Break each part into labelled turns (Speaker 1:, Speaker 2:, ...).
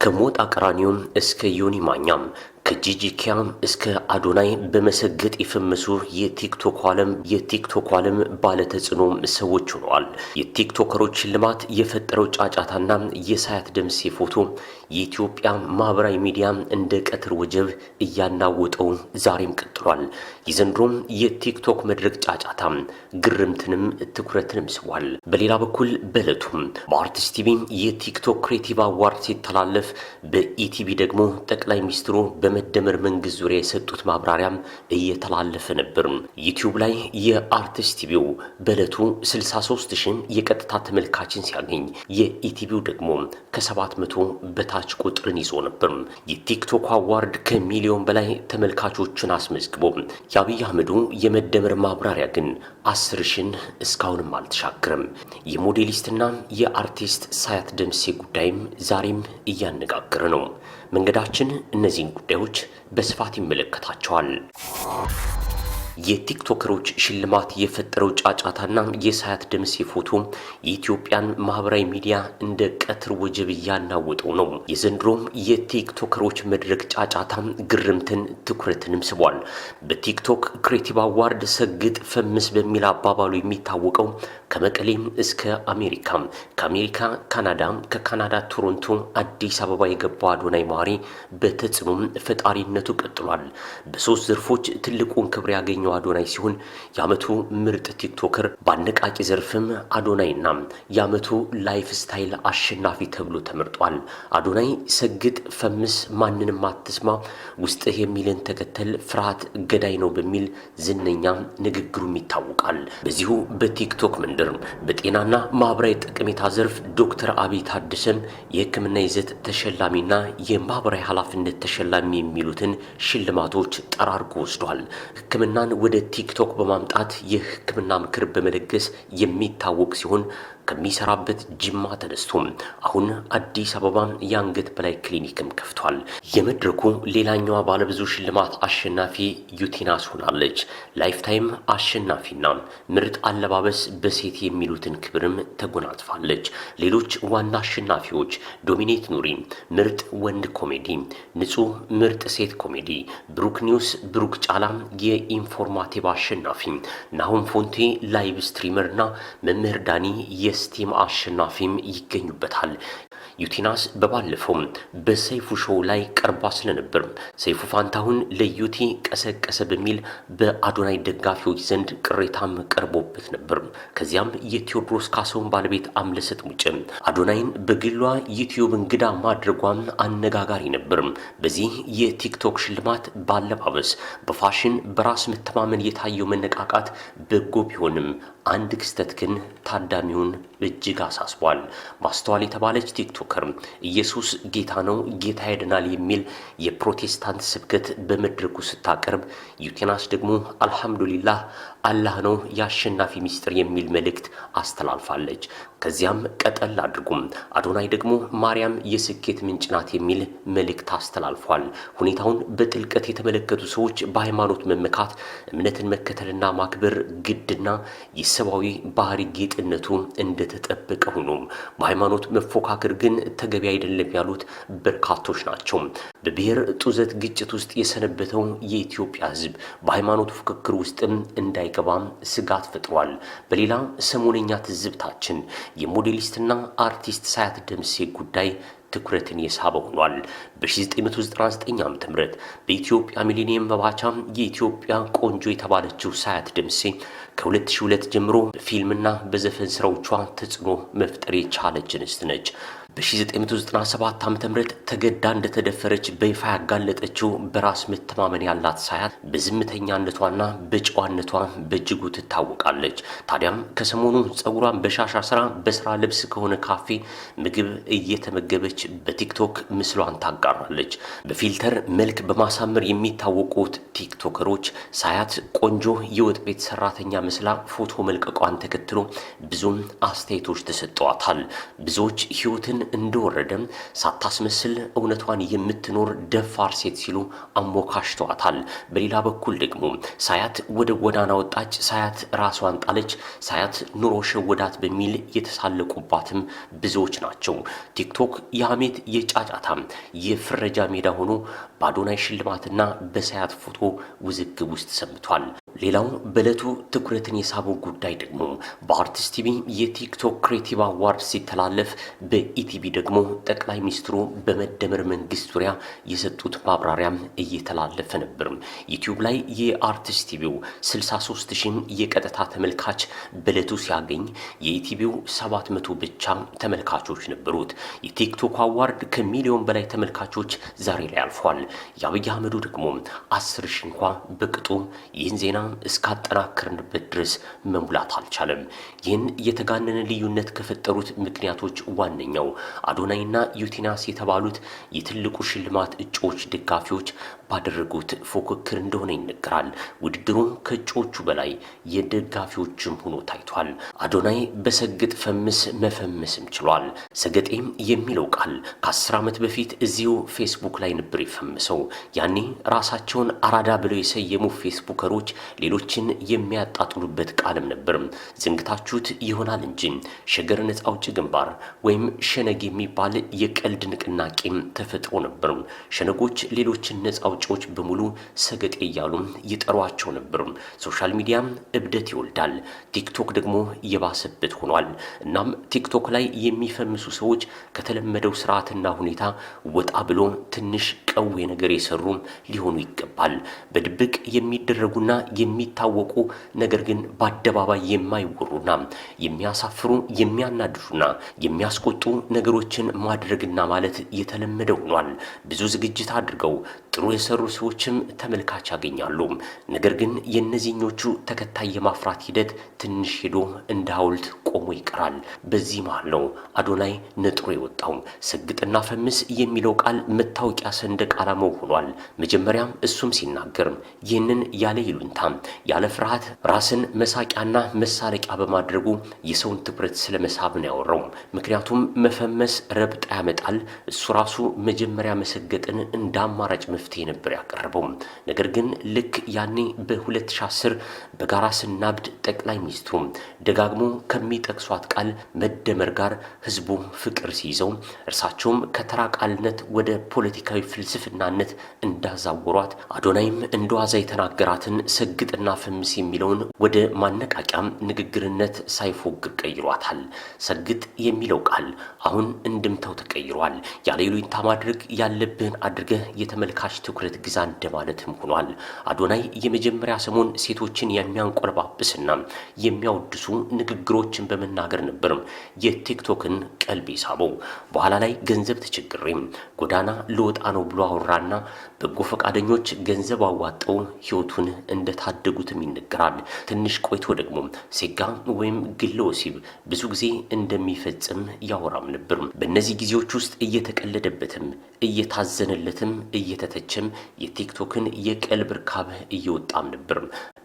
Speaker 1: ከሞጣ ቀራኒዮ እስከ ዮኒ ማኛም ከጂጂኪያም እስከ አዶናይ በመሰገጥ የፈመሱ የቲክቶክ ዓለም ባለተጽዕኖ ሰዎች ሆነዋል። የቲክቶከሮች ሽልማት የፈጠረው ጫጫታና የሳያት ደምሴ ፎቶ የኢትዮጵያ ማህበራዊ ሚዲያ እንደ ቀትር ወጀብ እያናወጠው ዛሬም ቀጥሏል። የዘንድሮም የቲክቶክ መድረክ ጫጫታ ግርምትንም ትኩረትንም ስቧል። በሌላ በኩል በዕለቱም በአርቲስት ቲቪ የቲክቶክ ክሬቲቭ አዋርድ ሲተላለፍ በኢቲቪ ደግሞ ጠቅላይ ሚኒስትሩ በመደመር መንግስት ዙሪያ የሰጡት ማብራሪያም እየተላለፈ ነበር። ዩቲዩብ ላይ የአርቲስት ቲቪው በዕለቱ 63000 የቀጥታ ተመልካችን ሲያገኝ የኢቲቪው ደግሞ ከ700 በታች ቁጥርን ይዞ ነበር። የቲክቶክ አዋርድ ከሚሊዮን በላይ ተመልካቾችን አስመዝግቦ የአብይ አህመዱ የመደመር ማብራሪያ ግን 10000 እስካሁንም አልተሻገረም። የሞዴሊስትና የአርቲስት ሳያት ደምሴ ጉዳይም ዛሬም እያነጋገረ ነው። መንገዳችን እነዚህን ጉዳዮች በስፋት ይመለከታቸዋል። የቲክቶከሮች ሽልማት የፈጠረው ጫጫታና የሳያት ደምሴ ፎቶ የኢትዮጵያን ማህበራዊ ሚዲያ እንደ ቀትር ወጀብ እያናወጠው ነው። የዘንድሮም የቲክቶከሮች መድረክ ጫጫታ ግርምትን ትኩረትንም ስቧል። በቲክቶክ ክሬቲቭ አዋርድ ሰግጥ ፈምስ በሚል አባባሉ የሚታወቀው ከመቀሌም እስከ አሜሪካ፣ ከአሜሪካ ካናዳ፣ ከካናዳ ቶሮንቶ፣ አዲስ አበባ የገባው አዶናይ ማሪ በተጽዕኖም ፈጣሪነቱ ቀጥሏል። በሶስት ዘርፎች ትልቁን ክብር ያገኘው አዶናይ ሲሆን የዓመቱ ምርጥ ቲክቶከር በአነቃቂ ዘርፍም አዶናይና የዓመቱ ላይፍ ስታይል አሸናፊ ተብሎ ተመርጧል። አዶናይ ሰግጥ ፈምስ ማንንም አትስማ ውስጥህ የሚልን ተከተል ፍርሃት ገዳይ ነው በሚል ዝነኛ ንግግሩም ይታወቃል። በዚሁ በቲክቶክ መንደር በጤናና ማህበራዊ ጠቀሜታ ዘርፍ ዶክተር አብይ ታደሰን የሕክምና ይዘት ተሸላሚና የማህበራዊ ኃላፊነት ተሸላሚ የሚሉትን ሽልማቶች ጠራርጎ ወስዷል። ሕክምናን ወደ ቲክቶክ በማምጣት የሕክምና ምክር በመለገስ የሚታወቅ ሲሆን ከሚሰራበት ጅማ ተነስቶ አሁን አዲስ አበባ የአንገት በላይ ክሊኒክም ከፍቷል። የመድረኩ ሌላኛዋ ባለብዙ ሽልማት አሸናፊ ዩቲናስ ሆናለች። ላይፍታይም አሸናፊና ምርጥ አለባበስ በሴት የሚሉትን ክብርም ተጎናጽፋለች። ሌሎች ዋና አሸናፊዎች ዶሚኔት ኑሪ ምርጥ ወንድ ኮሜዲ፣ ንጹህ ምርጥ ሴት ኮሜዲ፣ ብሩክ ኒውስ ብሩክ ጫላ የኢንፎርማቲቭ አሸናፊ፣ ናሆም ፎንቴ ላይቭ ስትሪመርና መምህር ዳኒ የስቲም አሸናፊም ይገኙበታል። ዩቲናስ በባለፈው በሰይፉ ሾው ላይ ቀርባ ስለነበር ሰይፉ ፋንታሁን ለዩቲ ቀሰቀሰ በሚል በአዶናይ ደጋፊዎች ዘንድ ቅሬታም ቀርቦበት ነበር። ከዚያም የቴዎድሮስ ካሳሁን ባለቤት አምለሰት ሙጬ አዶናይን በግሏ ዩቲዩብ እንግዳ ማድረጓም አነጋጋሪ ነበር። በዚህ የቲክቶክ ሽልማት ባለባበስ፣ በፋሽን፣ በራስ መተማመን የታየው መነቃቃት በጎ ቢሆንም አንድ ክስተት ግን ታዳሚውን እጅግ አሳስቧል። ማስተዋል የተባለች ቲክቶከር ኢየሱስ ጌታ ነው፣ ጌታ ያድናል የሚል የፕሮቴስታንት ስብከት በመድረኩ ስታቀርብ ዩቲናስ ደግሞ አልሐምዱሊላህ አላህ ነው የአሸናፊ ሚስጥር የሚል መልእክት አስተላልፋለች። ከዚያም ቀጠል አድርጉም አዶናይ ደግሞ ማርያም የስኬት ምንጭ ናት የሚል መልእክት አስተላልፏል። ሁኔታውን በጥልቀት የተመለከቱ ሰዎች በሃይማኖት መመካት፣ እምነትን መከተልና ማክበር ግድና የሰብአዊ ባህሪ ጌጥነቱ እንደተጠበቀ ሆኖ በሃይማኖት መፎካከር ግን ተገቢ አይደለም ያሉት በርካቶች ናቸው። በብሔር ጡዘት ግጭት ውስጥ የሰነበተው የኢትዮጵያ ሕዝብ በሃይማኖት ፉክክር ውስጥም እንዳይገባም ስጋት ፈጥሯል። በሌላ ሰሞነኛ ትዝብታችን የሞዴሊስትና አርቲስት ሳያት ደምሴ ጉዳይ ትኩረትን የሳበ ሆኗል። በ1999 ዓ.ም በኢትዮጵያ ሚሊኒየም መባቻ የኢትዮጵያ ቆንጆ የተባለችው ሳያት ደምሴ ከ2002 ጀምሮ በፊልምና በዘፈን ስራዎቿ ተጽዕኖ መፍጠር የቻለች እንስት ነች። በ1997 ዓ.ም ተገዳ እንደተደፈረች በይፋ ያጋለጠችው በራስ መተማመን ያላት ሳያት በዝምተኛነቷና በጨዋነቷ በእጅጉ ትታወቃለች። ታዲያም ከሰሞኑ ጸጉሯን በሻሻ ስራ በስራ ልብስ ከሆነ ካፌ ምግብ እየተመገበች በቲክቶክ ምስሏን ታጋራለች። በፊልተር መልክ በማሳመር የሚታወቁት ቲክቶከሮች ሳያት ቆንጆ የወጥ ቤት ሰራተኛ መስላ ፎቶ መልቀቋን ተከትሎ ብዙም አስተያየቶች ተሰጥተዋታል። ብዙዎች ህይወትን እንደወረደ ሳታስመስል እውነቷን የምትኖር ደፋር ሴት ሲሉ አሞካሽተዋታል። በሌላ በኩል ደግሞ ሳያት ወደ ጎዳና ወጣች፣ ሳያት ራሷን ጣለች፣ ሳያት ኑሮ ሸወዳት በሚል የተሳለቁባትም ብዙዎች ናቸው። ቲክቶክ የሐሜት የጫጫታ የፍረጃ ሜዳ ሆኖ በአዶናይ ሽልማትና በሳያት ፎቶ ውዝግብ ውስጥ ሰምቷል። ሌላው በዕለቱ ትኩረትን የሳበው ጉዳይ ደግሞ በአርቲስት ቲቪ የቲክቶክ ክሬቲቭ አዋርድ ሲተላለፍ በኢቲቪ ደግሞ ጠቅላይ ሚኒስትሩ በመደመር መንግስት ዙሪያ የሰጡት ማብራሪያም እየተላለፈ ነበር። ዩቲዩብ ላይ የአርቲስት ቲቪው 63,000 የቀጥታ ተመልካች በዕለቱ ሲያገኝ የኢቲቪው 700 ብቻ ተመልካቾች ነበሩት። የቲክቶክ አዋርድ ከሚሊዮን በላይ ተመልካቾች ዛሬ ላይ አልፏል። የአብይ አህመዱ ደግሞ 10,000 እንኳ በቅጡ ይህን ዜና እስካጠናከርንበት ድረስ መሙላት አልቻለም። ይህን የተጋነነ ልዩነት ከፈጠሩት ምክንያቶች ዋነኛው አዶናይና ዩቲናስ የተባሉት የትልቁ ሽልማት እጩዎች ደጋፊዎች ባደረጉት ፉክክር እንደሆነ ይነገራል። ውድድሩ ከእጩዎቹ በላይ የደጋፊዎችም ሆኖ ታይቷል። አዶናይ በሰግጥ ፈምስ መፈመስም ችሏል። ሰገጤም የሚለው ቃል ከ10 ዓመት በፊት እዚሁ ፌስቡክ ላይ ነበር የፈመሰው። ያኔ ራሳቸውን አራዳ ብለው የሰየሙ ፌስቡከሮች ሌሎችን የሚያጣጥሉበት ቃልም ነበር። ዝንግታችሁት ይሆናል እንጂ ሸገር ነፃ አውጪ ግንባር ወይም ሸነግ የሚባል የቀልድ ንቅናቄም ተፈጥሮ ነበር። ሸነጎች ሌሎችን ነፃ አውጪዎች በሙሉ ሰገጤ እያሉ ይጠሯቸው ነበር። ሶሻል ሚዲያ እብደት ይወልዳል። ቲክቶክ ደግሞ የባሰበት ሆኗል። እናም ቲክቶክ ላይ የሚፈምሱ ሰዎች ከተለመደው ስርዓትና ሁኔታ ወጣ ብሎ ትንሽ ቀዌ ነገር የሰሩ ሊሆኑ ይገባል። በድብቅ የሚደረጉና የሚታወቁ ነገር ግን በአደባባይ የማይወሩና የሚያሳፍሩ የሚያናድዱና የሚያስቆጡ ነገሮችን ማድረግና ማለት የተለመደ ሆኗል። ብዙ ዝግጅት አድርገው ጥሩ የሰሩ ሰዎችም ተመልካች ያገኛሉ። ነገር ግን የእነዚህኞቹ ተከታይ የማፍራት ሂደት ትንሽ ሄዶ እንደ ሐውልት ቆሞ ይቀራል። በዚህ መሃል ነው አዶናይ ነጥሮ የወጣው። ሰግጥና ፈምስ የሚለው ቃል መታወቂያ ሰንደቅ ዓላማው ሆኗል። መጀመሪያም እሱም ሲናገር ይህንን ያለ ይሉንታ ያለ ፍርሃት ራስን መሳቂያና መሳለቂያ በማድረጉ የሰውን ትኩረት ስለመሳብ ነው ያወራው። ምክንያቱም መፈመስ ረብጣ ያመጣል። እሱ ራሱ መጀመሪያ መሰገጥን እንደ አማራጭ መፍትሄ ነበር ያቀረበው። ነገር ግን ልክ ያኔ በ2010 በጋራ ስናብድ ጠቅላይ ሚኒስትሩ ደጋግሞ ከሚጠቅሷት ቃል መደመር ጋር ህዝቡ ፍቅር ሲይዘው እርሳቸውም ከተራ ቃልነት ወደ ፖለቲካዊ ፍልስፍናነት እንዳዛወሯት አዶናይም እንደዋዛ የተናገራትን ሰግጥና ፈምስ የሚለውን ወደ ማነቃቂያም ንግግርነት ሳይፎግር ቀይሯታል። ሰግጥ የሚለው ቃል አሁን እንድምታው ተቀይሯል። ያለ ይሉኝታ ማድረግ ያለብህን አድርገህ የተመልካች ትኩረት ግዛ እንደማለትም ሆኗል። አዶናይ የመጀመሪያ ሰሞን ሴቶችን የሚያንቆለባብስና የሚያወድሱ ንግግሮችን በመናገር ነበር የቲክቶክን ቀልብ ሳበው። በኋላ ላይ ገንዘብ ተቸግሬም ጎዳና ልወጣ ነው ብሎ አወራና በጎ ፈቃደኞች ገንዘብ አዋጠው ህይወቱን እንደታደጉትም ይነገራል። ትንሽ ቆይቶ ደግሞ ሴጋ ወይም ግለ ወሲብ ብዙ ጊዜ እንደሚፈጽም ያወራም ነበር። በእነዚህ ጊዜዎች ውስጥ እየተቀለደበትም እየታዘነለትም እየተተቸም የቲክቶክን የቀልብ ርካብ እየወጣም ነበር።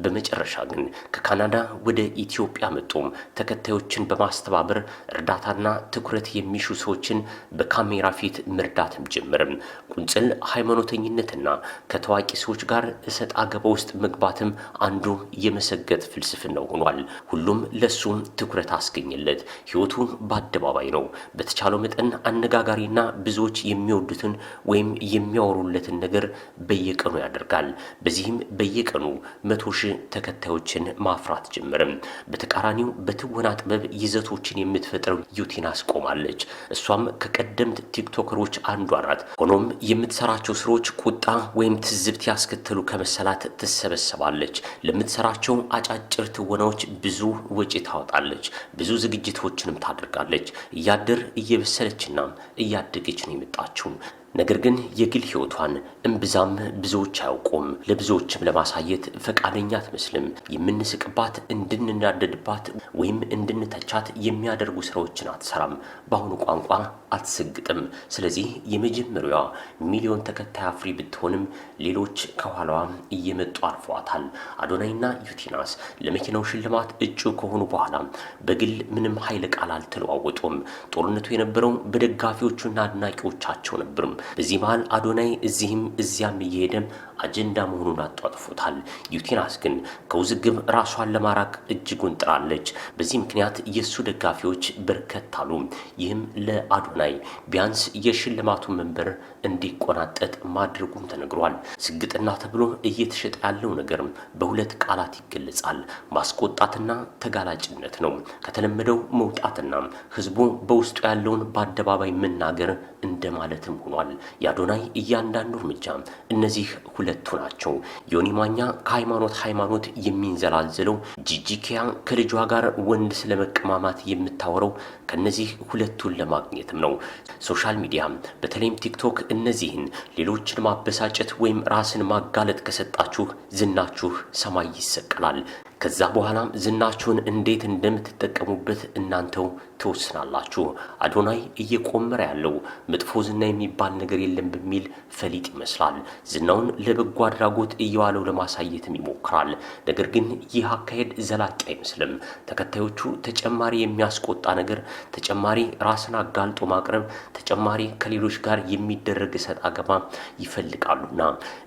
Speaker 1: በመጨረሻ ግን ከካናዳ ወደ ኢትዮጵያ መጥቶ ተከታዮችን በማስተባበር እርዳታና ትኩረት የሚሹ ሰዎችን በካሜራ ፊት መርዳትም ጀመረ። ቁንጽል ሃይማኖተኝነትና ከታዋቂ ሰዎች ጋር እሰጥ አገባ ውስጥ መግባትም አንዱ የመሰገጥ ፍልስፍናው ሆኗል። ሁሉም ለሱ ትኩረት አስገኘለት። ህይወቱ በአደባባይ ነው። በተቻለው መጠን አነጋጋሪና ብዙዎች የሚወዱትን ወይም የሚያወሩለትን ነገር በየቀኑ ያደርጋል። በዚህም በየቀኑ 100,000 ተከታዮችን ማፍራት ጀመረም። በተቃራኒው በትወና ጥበብ ይዘቶችን የምትፈጥረው ዩቲናስ ቆማለች። እሷም ከቀደምት ቲክቶከሮች አንዷ ናት። ሆኖም የምትሰራቸው ስራዎች ቁጣ ወይም ትዝብት ያስከተሉ ከመሰላት ትሰበሰባለች። ለምትሰራቸው አጫጭር ትወናዎች ብዙ ወጪ ታወጣለች። ብዙ ዝግጅቶችንም ታደርጋለች። እያደር እየበሰለችና እያደገች ነው የመጣችው። ነገር ግን የግል ህይወቷን እምብዛም ብዙዎች አያውቁም። ለብዙዎችም ለማሳየት ፈቃደኛ አትመስልም። የምንስቅባት፣ እንድንናደድባት ወይም እንድንተቻት የሚያደርጉ ስራዎችን አትሰራም። በአሁኑ ቋንቋ አትሰግጥም። ስለዚህ የመጀመሪያዋ ሚሊዮን ተከታይ አፍሪ ብትሆንም ሌሎች ከኋላዋ እየመጡ አልፈዋታል። አዶናይና ዩቲናስ ለመኪናው ሽልማት እጩ ከሆኑ በኋላ በግል ምንም ኃይለ ቃል አልተለዋወጡም። ጦርነቱ የነበረው በደጋፊዎቹና አድናቂዎቻቸው ነበር። በዚህ መሃል አዶናይ እዚህም እዚያም እየሄደ አጀንዳ መሆኑን አጧጥፎታል። ዩቲናስ ግን ከውዝግብ ራሷን ለማራቅ እጅጉን ጥራለች። በዚህ ምክንያት የእሱ ደጋፊዎች በርከት አሉ። ይህም ለአዶናይ ቢያንስ የሽልማቱን መንበር እንዲቆናጠጥ ማድረጉም ተነግሯል። ስግጥና ተብሎ እየተሸጠ ያለው ነገር በሁለት ቃላት ይገለጻል። ማስቆጣትና ተጋላጭነት ነው። ከተለመደው መውጣትና ህዝቡ በውስጡ ያለውን በአደባባይ መናገር እንደማለትም ሆኗል። የአዶናይ እያንዳንዱ እርምጃ እነዚህ ሁለቱ ናቸው። ዮኒ ማኛ ከሃይማኖት የሚንዘላዘለው፣ ጂጂኪያ ከልጇ ጋር ወንድ ስለመቀማማት የምታወረው ከነዚህ ሁለቱን ለማግኘትም ነው። ሶሻል ሚዲያ በተለይም ቲክቶክ እነዚህን ሌሎችን ማበሳጨት ወይም ራስን ማጋለጥ ከሰጣችሁ ዝናችሁ ሰማይ ይሰቀላል። ከዛ በኋላ ዝናችሁን እንዴት እንደምትጠቀሙበት እናንተው ትወስናላችሁ። አዶናይ እየቆመረ ያለው መጥፎ ዝና የሚባል ነገር የለም በሚል ፈሊጥ ይመስላል። ዝናውን ለበጎ አድራጎት እየዋለው ለማሳየትም ይሞክራል። ነገር ግን ይህ አካሄድ ዘላቂ አይመስልም። ተከታዮቹ ተጨማሪ የሚያስቆጣ ነገር፣ ተጨማሪ ራስን አጋልጦ ማቅረብ፣ ተጨማሪ ከሌሎች ጋር የሚደረግ እሰጥ አገባ ይፈልጋሉና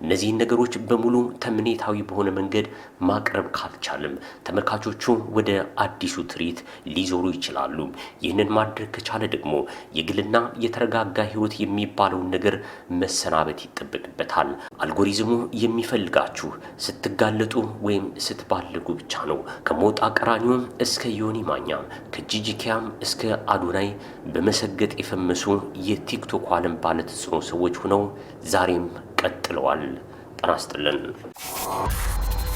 Speaker 1: እነዚህን ነገሮች በሙሉ ተምኔታዊ በሆነ መንገድ ማቅረብ ካልቻለ ተመልካቾቹ ወደ አዲሱ ትርኢት ሊዞሩ ይችላሉ። ይህንን ማድረግ ከቻለ ደግሞ የግልና የተረጋጋ ህይወት የሚባለውን ነገር መሰናበት ይጠበቅበታል። አልጎሪዝሙ የሚፈልጋችሁ ስትጋለጡ ወይም ስትባለጉ ብቻ ነው። ከሞጣ ቀራኒዮ እስከ ዮኒ ማኛ፣ ከጂጂኪያም እስከ አዶናይ በመሰገጥ የፈመሱ የቲክቶክ ዓለም ባለተጽዕኖ ሰዎች ሆነው ዛሬም ቀጥለዋል። ጤና ይስጥልን።